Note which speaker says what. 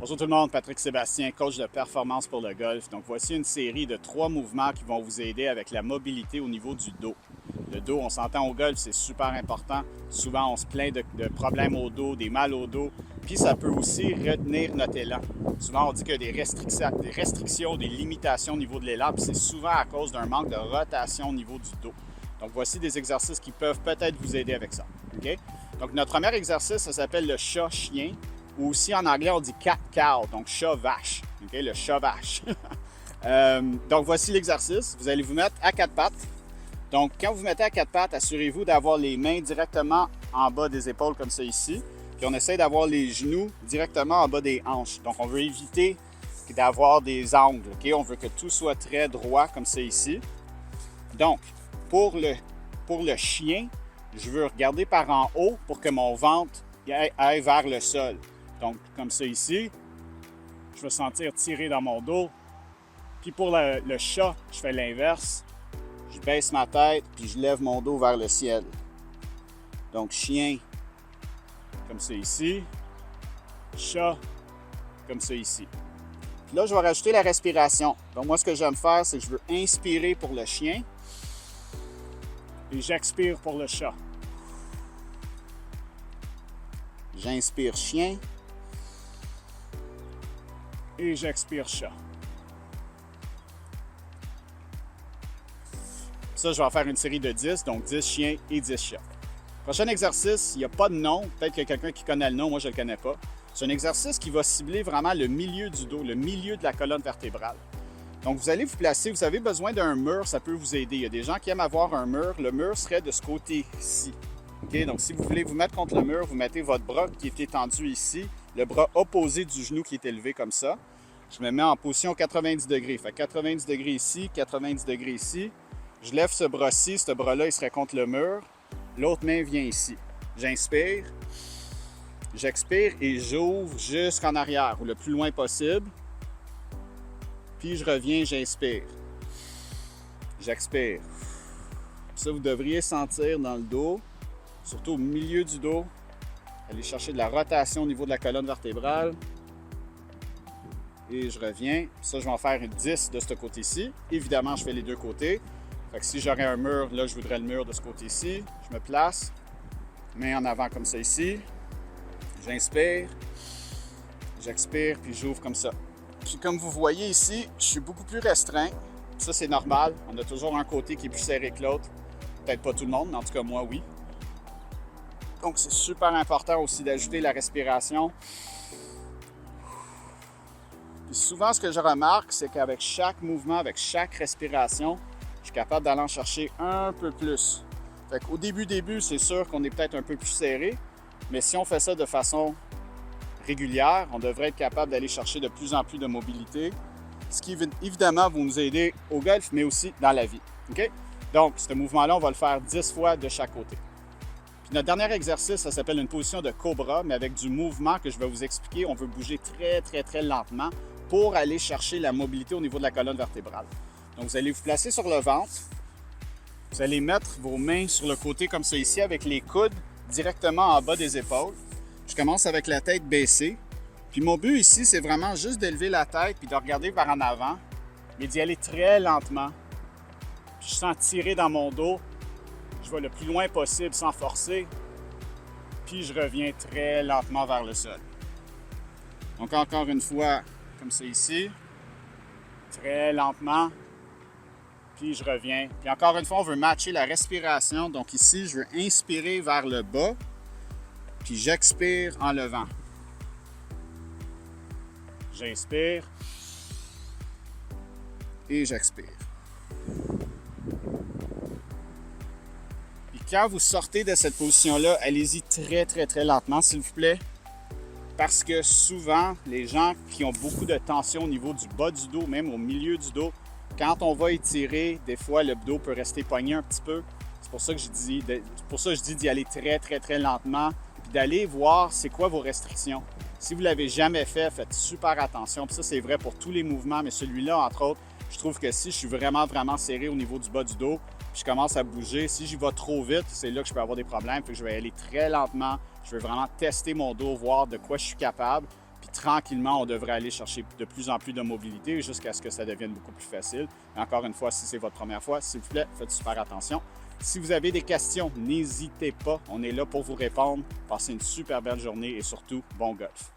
Speaker 1: Bonjour tout le monde, Patrick Sébastien, coach de performance pour le golf. Donc voici une série de 3 mouvements qui vont vous aider avec la mobilité au niveau du dos. Le dos, on s'entend au golf, c'est super important. Souvent, on se plaint de problèmes au dos, des mal au dos, puis ça peut aussi retenir notre élan. Souvent, on dit qu'il y a des restrictions, des limitations au niveau de l'élan, puis c'est souvent à cause d'un manque de rotation au niveau du dos. Donc voici des exercices qui peuvent peut-être vous aider avec ça. Okay? Donc notre premier exercice, ça s'appelle le chat-chien. Ou aussi en anglais, on dit cat cow, donc chat-vache. Okay? Le chat-vache. Donc, voici l'exercice. Vous allez vous mettre à quatre pattes. Donc, quand vous vous mettez à quatre pattes, assurez-vous d'avoir les mains directement en bas des épaules, comme ça ici. Puis, on essaie d'avoir les genoux directement en bas des hanches. Donc, on veut éviter d'avoir des angles. Okay? On veut que tout soit très droit, comme ça ici. Donc, pour le chien, je veux regarder par en haut pour que mon ventre aille vers le sol. Donc, comme ça ici, je vais sentir tirer dans mon dos. Puis pour le chat, je fais l'inverse. Je baisse ma tête, puis je lève mon dos vers le ciel. Donc, chien, comme ça ici. Chat, comme ça ici. Puis là, je vais rajouter la respiration. Donc, moi, ce que j'aime faire, c'est que je veux inspirer pour le chien. Et j'expire pour le chat. J'inspire chien. Et j'expire chat. Ça, je vais en faire une série de 10, donc 10 chiens et 10 chats. Prochain exercice, il n'y a pas de nom. Peut-être qu'il y a quelqu'un qui connaît le nom, moi je ne le connais pas. C'est un exercice qui va cibler vraiment le milieu du dos, le milieu de la colonne vertébrale. Donc, vous allez vous placer, vous avez besoin d'un mur, ça peut vous aider. Il y a des gens qui aiment avoir un mur. Le mur serait de ce côté-ci. Okay? Donc, si vous voulez vous mettre contre le mur, vous mettez votre bras qui est étendu ici, le bras opposé du genou qui est élevé comme ça. Je me mets en position 90 degrés. Fait 90 degrés ici, 90 degrés ici. Je lève ce bras-ci, ce bras-là, il serait contre le mur. L'autre main vient ici. J'inspire, j'expire et j'ouvre jusqu'en arrière ou le plus loin possible. Puis je reviens, j'inspire. J'expire. Ça, vous devriez sentir dans le dos, surtout au milieu du dos. Aller chercher de la rotation au niveau de la colonne vertébrale. Et je reviens. Ça, je vais en faire une 10 de ce côté-ci. Évidemment, je fais les deux côtés. Fait que si j'aurais un mur, là, je voudrais le mur de ce côté-ci. Je me place. Main en avant comme ça ici. J'inspire. J'expire, puis j'ouvre comme ça. Puis comme vous voyez ici, je suis beaucoup plus restreint. Ça, c'est normal. On a toujours un côté qui est plus serré que l'autre. Peut-être pas tout le monde, mais en tout cas, moi, oui. Donc, c'est super important aussi d'ajouter la respiration. Puis souvent, ce que je remarque, c'est qu'avec chaque mouvement, avec chaque respiration, je suis capable d'aller en chercher un peu plus. Fait qu'au début, c'est sûr qu'on est peut-être un peu plus serré, mais si on fait ça de façon régulière, on devrait être capable d'aller chercher de plus en plus de mobilité, ce qui évidemment va nous aider au golf, mais aussi dans la vie. Okay? Donc, ce mouvement-là, on va le faire 10 fois de chaque côté. Puis notre dernier exercice, ça s'appelle une position de cobra, mais avec du mouvement que je vais vous expliquer. On veut bouger très lentement pour aller chercher la mobilité au niveau de la colonne vertébrale. Donc, vous allez vous placer sur le ventre. Vous allez mettre vos mains sur le côté comme ça ici avec les coudes directement en bas des épaules. Je commence avec la tête baissée. Puis mon but ici, c'est vraiment juste d'élever la tête puis de regarder vers en avant, mais d'y aller très lentement. Puis je sens tirer dans mon dos. Je vais le plus loin possible sans forcer. Puis je reviens très lentement vers le sol. Donc encore une fois, comme ça ici. Très lentement. Puis je reviens. Puis encore une fois, on veut matcher la respiration. Donc ici, je veux inspirer vers le bas. Puis j'expire en levant. J'inspire. Et j'expire. Puis quand vous sortez de cette position-là, allez-y très lentement, s'il vous plaît. Parce que souvent, les gens qui ont beaucoup de tension au niveau du bas du dos, même au milieu du dos, quand on va étirer, des fois, le dos peut rester pogné un petit peu. C'est pour ça que je dis d'y aller très lentement, puis d'aller voir c'est quoi vos restrictions. Si vous ne l'avez jamais fait, faites super attention. Puis ça, c'est vrai pour tous les mouvements, mais celui-là, entre autres, je trouve que si je suis vraiment serré au niveau du bas du dos, puis je commence à bouger, si j'y vais trop vite, c'est là que je peux avoir des problèmes. Fait que je vais aller très lentement. Je veux vraiment tester mon dos, voir de quoi je suis capable. Puis tranquillement, on devrait aller chercher de plus en plus de mobilité jusqu'à ce que ça devienne beaucoup plus facile. Et encore une fois, si c'est votre première fois, s'il vous plaît, faites super attention. Si vous avez des questions, n'hésitez pas. On est là pour vous répondre. Passez une super belle journée et surtout, bon golf.